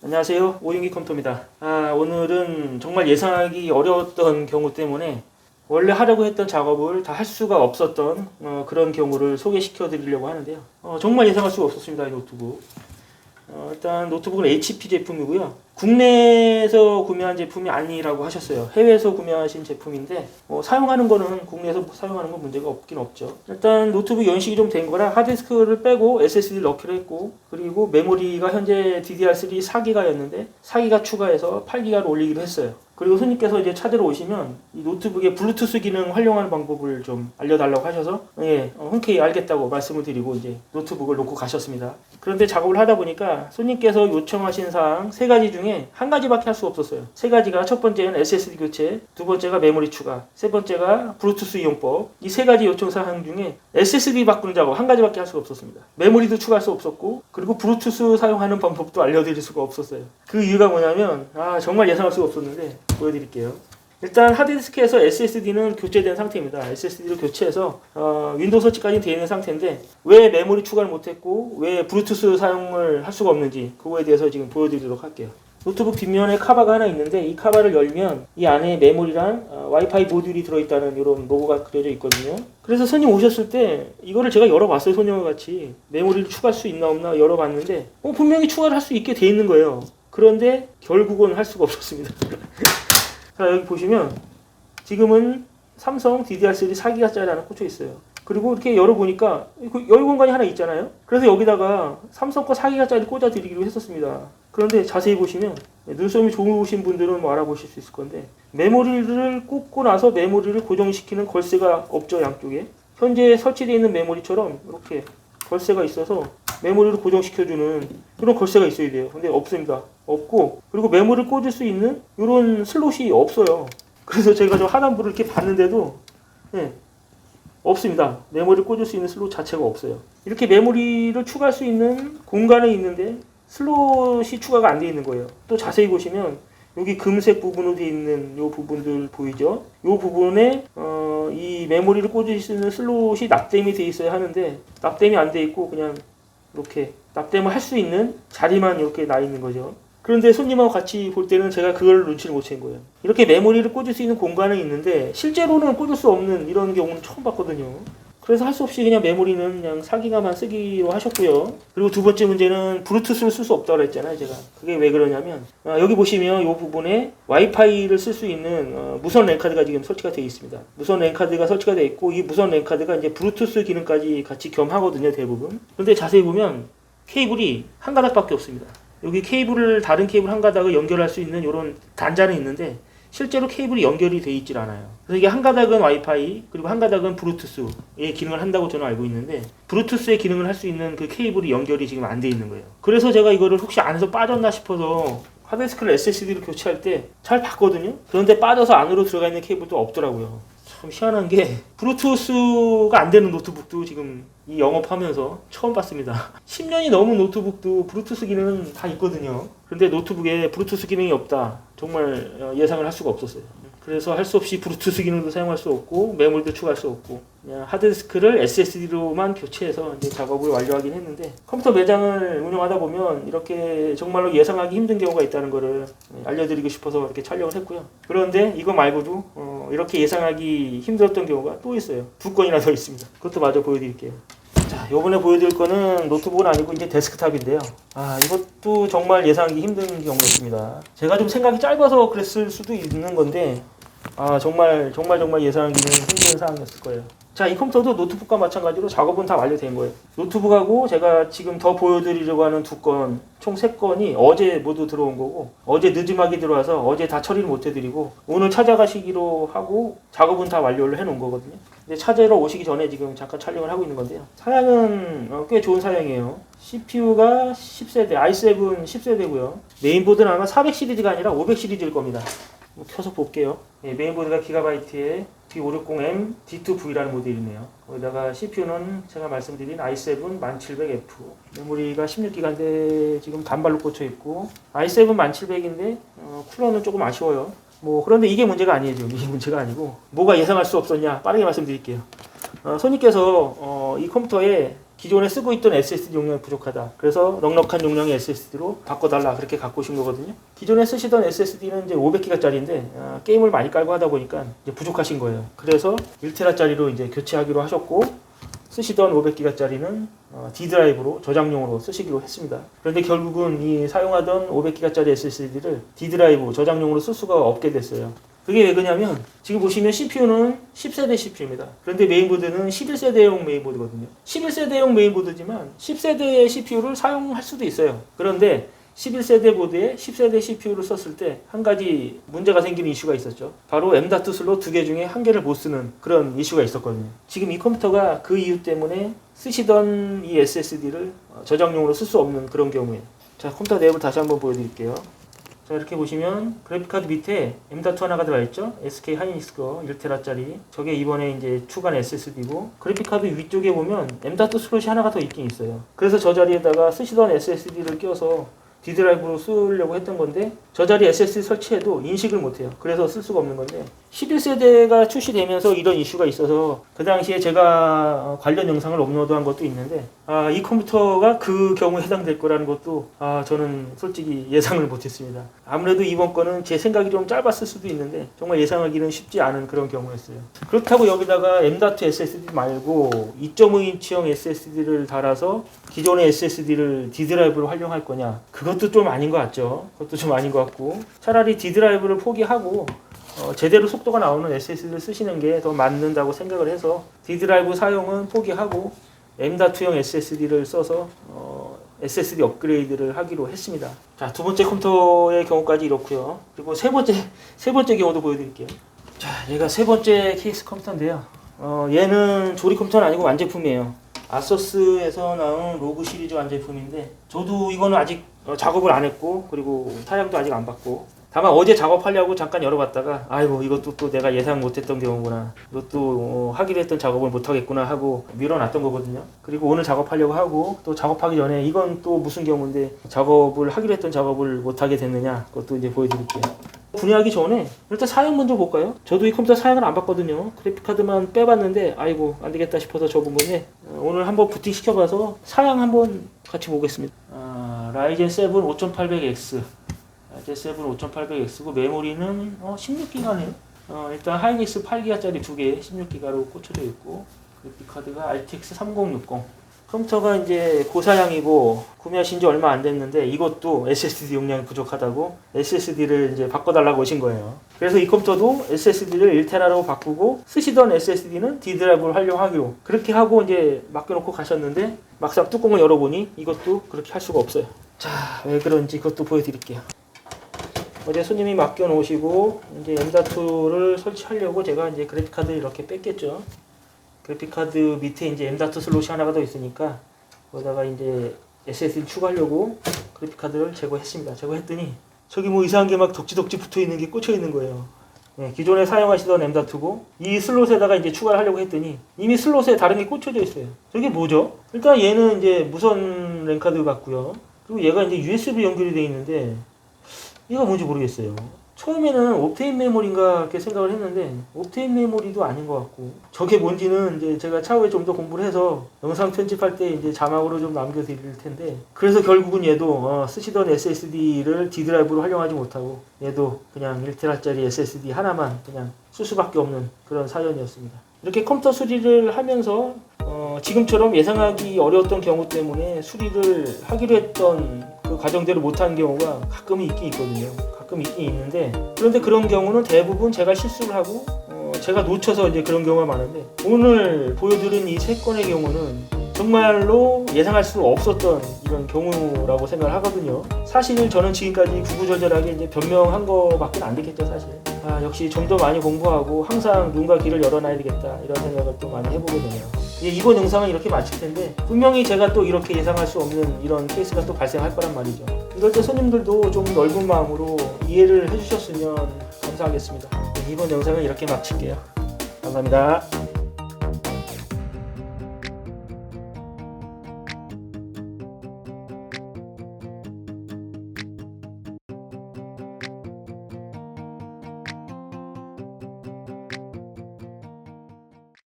안녕하세요. 오윤기 컴퓨터입니다. 오늘은 정말 예상하기 어려웠던 경우 때문에 원래 하려고 했던 작업을 다 할 수가 없었던 그런 경우를 소개시켜 드리려고 하는데요. 정말 예상할 수가 없었습니다. 이 노트북. 일단 노트북은 HP 제품이고요. 국내에서 구매한 제품이 아니라고 하셨어요. 해외에서 구매하신 제품인데 사용하는 거는 국내에서 사용하는 건 문제가 없긴 없죠. 일단 노트북 연식이 좀 된 거라 하드디스크를 빼고 SSD를 넣기로 했고, 그리고 메모리가 현재 DDR3 4기가였는데 4기가 추가해서 8기가로 올리기로 했어요. 그리고 손님께서 이제 찾으러 오시면 이 노트북의 블루투스 기능 활용하는 방법을 좀 알려달라고 하셔서 흔쾌히 알겠다고 말씀을 드리고 이제 노트북을 놓고 가셨습니다. 그런데 작업을 하다 보니까 손님께서 요청하신 사항 3가지 중에 한 가지밖에 할 수 없었어요. 3가지가 첫 번째는 SSD 교체, 두 번째가 메모리 추가, 세 번째가 블루투스 이용법. 이 3가지 요청 사항 중에 SSD 바꾸는 작업 한 가지밖에 할 수가 없었습니다. 메모리도 추가할 수 없었고, 그리고 블루투스 사용하는 방법도 알려드릴 수가 없었어요. 그 이유가 뭐냐면 정말 예상할 수가 없었는데 보여드릴게요. 일단 하드디스크에서 SSD는 교체된 상태입니다. SSD를 교체해서 윈도우 설치까지 되어 있는 상태인데 왜 메모리 추가를 못했고 왜 블루투스 사용을 할 수가 없는지 그거에 대해서 지금 보여드리도록 할게요. 노트북 뒷면에 카바가 하나 있는데 이 카바를 열면 이 안에 메모리랑 와이파이 모듈이 들어있다는 이런 로고가 그려져 있거든요. 그래서 손님 오셨을 때 이거를 제가 열어봤어요. 손님과 같이 메모리를 추가할 수 있나 없나 열어봤는데 분명히 추가를 할 수 있게 돼 있는 거예요. 그런데 결국은 할 수가 없었습니다. 자, 여기 보시면 지금은 삼성 DDR3 4기가짜리 하나 꽂혀 있어요. 그리고 이렇게 열어보니까 여유 공간이 하나 있잖아요. 그래서 여기다가 삼성 거 4기가짜리 꽂아 드리기로 했었습니다. 그런데 자세히 보시면 눈썹이 좋으신 분들은 알아보실 수 있을 건데 메모리를 꽂고 나서 메모리를 고정시키는 걸쇠가 없죠. 양쪽에 현재 설치되어 있는 메모리처럼 이렇게 걸쇠가 있어서 메모리를 고정시켜주는 그런 걸쇠가 있어야 돼요. 근데 없습니다. 없고, 그리고 메모리를 꽂을 수 있는 이런 슬롯이 없어요. 그래서 제가 저 하단부를 이렇게 봤는데도 없습니다. 메모리를 꽂을 수 있는 슬롯 자체가 없어요. 이렇게 메모리를 추가할 수 있는 공간은 있는데 슬롯이 추가가 안 돼 있는 거예요. 또 자세히 보시면 여기 금색 부분으로 되어 있는 이 부분들 보이죠? 이 부분에 이 메모리를 꽂을 수 있는 슬롯이 납땜이 되어 있어야 하는데 납땜이 안 돼 있고 그냥 이렇게 납땜을 할 수 있는 자리만 이렇게 나 있는 거죠. 그런데 손님하고 같이 볼 때는 제가 그걸 눈치를 못 챈 거예요. 이렇게 메모리를 꽂을 수 있는 공간은 있는데 실제로는 꽂을 수 없는 이런 경우는 처음 봤거든요. 그래서 할 수 없이 그냥 메모리는 그냥 4기가만 쓰기로 하셨고요. 그리고 두 번째 문제는 블루투스를 쓸 수 없다고 했잖아요, 제가. 그게 왜 그러냐면 여기 보시면 이 부분에 와이파이를 쓸 수 있는 무선 랜카드가 지금 설치가 되어 있습니다. 무선 랜카드가 설치가 되어 있고 이 무선 랜카드가 이제 블루투스 기능까지 같이 겸하거든요, 대부분. 그런데 자세히 보면 케이블이 한 가닥밖에 없습니다. 여기 케이블을 다른 케이블 한 가닥을 연결할 수 있는 이런 단자는 있는데 실제로 케이블이 연결이 되어 있질 않아요. 그래서 이게 한 가닥은 와이파이 그리고 한 가닥은 블루투스의 기능을 한다고 저는 알고 있는데 블루투스의 기능을 할 수 있는 그 케이블이 연결이 지금 안 돼 있는 거예요. 그래서 제가 이거를 혹시 안에서 빠졌나 싶어서 하드디스크를 SSD로 교체할 때 잘 봤거든요. 그런데 빠져서 안으로 들어가 있는 케이블도 없더라고요. 참 희한한 게 블루투스가 안 되는 노트북도 지금 이 영업하면서 처음 봤습니다. 10년이 넘은 노트북도 블루투스 기능은 다 있거든요. 그런데 노트북에 블루투스 기능이 없다. 정말 예상을 할 수가 없었어요. 그래서 할 수 없이 블루투스 기능도 사용할 수 없고 메모리도 추가할 수 없고 그냥 하드디스크를 SSD로만 교체해서 이제 작업을 완료하긴 했는데 컴퓨터 매장을 운영하다 보면 이렇게 정말로 예상하기 힘든 경우가 있다는 것을 알려드리고 싶어서 이렇게 촬영을 했고요. 그런데 이거 말고도 이렇게 예상하기 힘들었던 경우가 또 있어요. 2건이나 더 있습니다. 그것도 마저 보여드릴게요. 자, 요번에 보여드릴 거는 노트북은 아니고 이제 데스크탑인데요. 이것도 정말 예상하기 힘든 경우였습니다. 제가 좀 생각이 짧아서 그랬을 수도 있는 건데 정말 예상하기는 힘든 상황이었을 거예요. 자, 이 컴퓨터도 노트북과 마찬가지로 작업은 다 완료된 거예요. 노트북하고 제가 지금 더 보여드리려고 하는 2건, 총 3건이 어제 모두 들어온 거고 어제 늦음하게 들어와서 어제 다 처리를 못 해드리고 오늘 찾아가시기로 하고 작업은 다 완료를 해놓은 거거든요. 근데 찾으러 오시기 전에 지금 잠깐 촬영을 하고 있는 건데요. 사양은 꽤 좋은 사양이에요. CPU가 10세대, i7 10세대고요. 메인보드는 아마 400 시리즈가 아니라 500 시리즈일 겁니다. 켜서 볼게요. 메인보드가 기가바이트의 B560M D2V라는 모델이네요. 거기다가 CPU는 제가 말씀드린 i7 1700F, 메모리가 16기가인데 지금 단발로 꽂혀 있고 i7 1700인데 쿨러는 조금 아쉬워요. 그런데 이게 문제가 아니에요. 이게 문제가 아니고 뭐가 예상할 수 없었냐 빠르게 말씀드릴게요. 손님께서 이 컴퓨터에 기존에 쓰고 있던 SSD 용량이 부족하다. 그래서 넉넉한 용량의 SSD로 바꿔달라. 그렇게 갖고 오신 거거든요. 기존에 쓰시던 SSD는 이제 500기가짜리인데 게임을 많이 깔고 하다 보니까 이제 부족하신 거예요. 그래서 1테라짜리로 이제 교체하기로 하셨고 쓰시던 500기가짜리는 D드라이브로 저장용으로 쓰시기로 했습니다. 그런데 결국은 이 사용하던 500기가짜리 SSD를 D드라이브 저장용으로 쓸 수가 없게 됐어요. 그게 왜 그러냐면 지금 보시면 CPU는 10세대 CPU입니다. 그런데 메인보드는 11세대용 메인보드거든요. 11세대용 메인보드지만 10세대의 CPU를 사용할 수도 있어요. 그런데 11세대 보드에 10세대 CPU를 썼을 때 한 가지 문제가 생기는 이슈가 있었죠. 바로 M.2 슬롯 2개 중에 한 개를 못 쓰는 그런 이슈가 있었거든요. 지금 이 컴퓨터가 그 이유 때문에 쓰시던 이 SSD를 저장용으로 쓸 수 없는 그런 경우에 자, 컴퓨터 내부를 다시 한번 보여드릴게요. 자, 이렇게 보시면 그래픽카드 밑에 M.2 하나가 들어있죠. SK 하이닉스거 1테라짜리. 저게 이번에 이제 추가한 SSD고 그래픽카드 위쪽에 보면 M.2 슬롯이 하나가 더 있긴 있어요. 그래서 저 자리에다가 쓰시던 SSD를 껴서 D드라이브로 쓰려고 했던 건데 저 자리 SSD 설치해도 인식을 못해요. 그래서 쓸 수가 없는 건데 11세대가 출시되면서 이런 이슈가 있어서 그 당시에 제가 관련 영상을 업로드한 것도 있는데 이 컴퓨터가 그 경우에 해당될 거라는 것도 저는 솔직히 예상을 못했습니다. 아무래도 이번 거는 제 생각이 좀 짧았을 수도 있는데 정말 예상하기는 쉽지 않은 그런 경우였어요. 그렇다고 여기다가 M.2 SSD 말고 2.5인치형 SSD를 달아서 기존의 SSD를 D드라이브로 활용할 거냐, 그것도 좀 아닌 것 같죠. 그것도 좀 아닌 것 같고 차라리 D드라이브를 포기하고 제대로 속도가 나오는 SSD를 쓰시는 게 더 맞는다고 생각을 해서 D드라이브 사용은 포기하고 M.2형 SSD를 써서 SSD 업그레이드를 하기로 했습니다. 자, 두 번째 컴퓨터의 경우까지 이렇고요. 그리고 세 번째 경우도 보여드릴게요. 자, 얘가 세 번째 케이스 컴퓨터인데요. 얘는 조립 컴퓨터는 아니고 완제품이에요. 아서스에서 나온 로그 시리즈 완제품인데 저도 이거는 아직 작업을 안 했고 그리고 사양도 아직 안 받고 다만 어제 작업하려고 잠깐 열어봤다가 아이고 이것도 또 내가 예상 못했던 경우구나, 이것도 하기로 했던 작업을 못하겠구나 하고 밀어놨던 거거든요. 그리고 오늘 작업하려고 하고 또 작업하기 전에 이건 또 무슨 경우인데 작업을 하기로 했던 작업을 못하게 됐느냐, 그것도 이제 보여드릴게요. 분해하기 전에 일단 사양 먼저 볼까요? 저도 이 컴퓨터 사양을 안 봤거든요. 그래픽카드만 빼봤는데 아이고 안되겠다 싶어서 접은 건데 오늘 한번 부팅 시켜봐서 사양 한번 같이 보겠습니다. 라이젠 7 5800X 라이젠 7 5800X고 메모리는 16기가네요. 일단 하이닉스 8기가짜리 2개 16기가로 꽂혀져 있고 그래픽카드가 RTX 3060. 컴퓨터가 이제 고사양이고 구매하신 지 얼마 안 됐는데 이것도 SSD 용량이 부족하다고 SSD를 이제 바꿔달라고 오신 거예요. 그래서 이 컴퓨터도 SSD를 1테라로 바꾸고 쓰시던 SSD는 D드라이브를 활용하기로 그렇게 하고 이제 맡겨놓고 가셨는데 막상 뚜껑을 열어보니 이것도 그렇게 할 수가 없어요. 자, 왜 그런지 그것도 보여드릴게요. 어제 손님이 맡겨놓으시고 이제 M.2를 설치하려고 제가 이제 그래픽카드를 이렇게 뺐겠죠. 그래픽카드 밑에 이제 M.2 슬롯이 하나가 더 있으니까 거기다가 이제 SSD를 추가하려고 그래픽카드를 제거했습니다. 제거했더니 저기 뭐 이상한 게 막 덕지덕지 붙어 있는 게 꽂혀 있는 거예요. 네, 기존에 사용하시던 M.2고 이 슬롯에다가 이제 추가를 하려고 했더니 이미 슬롯에 다른 게 꽂혀져 있어요. 저게 뭐죠? 일단 얘는 이제 무선 랜카드 같고요. 그리고 얘가 이제 USB 연결이 되어 있는데 이거 뭔지 모르겠어요. 처음에는 옵테인 메모리인가 이렇게 생각을 했는데 옵테인 메모리도 아닌 것 같고 저게 뭔지는 이제 제가 차후에 좀 더 공부를 해서 영상 편집할 때 이제 자막으로 좀 남겨드릴 텐데 그래서 결국은 얘도 쓰시던 SSD를 D드라이브로 활용하지 못하고 얘도 그냥 1테라짜리 SSD 하나만 그냥 쓸 수밖에 없는 그런 사연이었습니다. 이렇게 컴퓨터 수리를 하면서 지금처럼 예상하기 어려웠던 경우 때문에 수리를 하기로 했던 그 과정대로 못하는 경우가 가끔 있긴 있거든요. 가끔 있긴 있는데 그런데 그런 경우는 대부분 제가 실수를 하고 제가 놓쳐서 이제 그런 경우가 많은데 오늘 보여드린 이 3건의 경우는 정말로 예상할 수 없었던 이런 경우라고 생각을 하거든요. 사실 저는 지금까지 구구절절하게 이제 변명한 거밖에 안 됐겠죠, 사실. 역시 좀 더 많이 공부하고 항상 눈과 귀를 열어놔야 되겠다 이런 생각을 또 많이 해보게 되네요. 이번 영상은 이렇게 마칠 텐데 분명히 제가 또 이렇게 예상할 수 없는 이런 케이스가 또 발생할 거란 말이죠. 이럴 때 손님들도 좀 넓은 마음으로 이해를 해주셨으면 감사하겠습니다. 이번 영상은 이렇게 마칠게요. 감사합니다.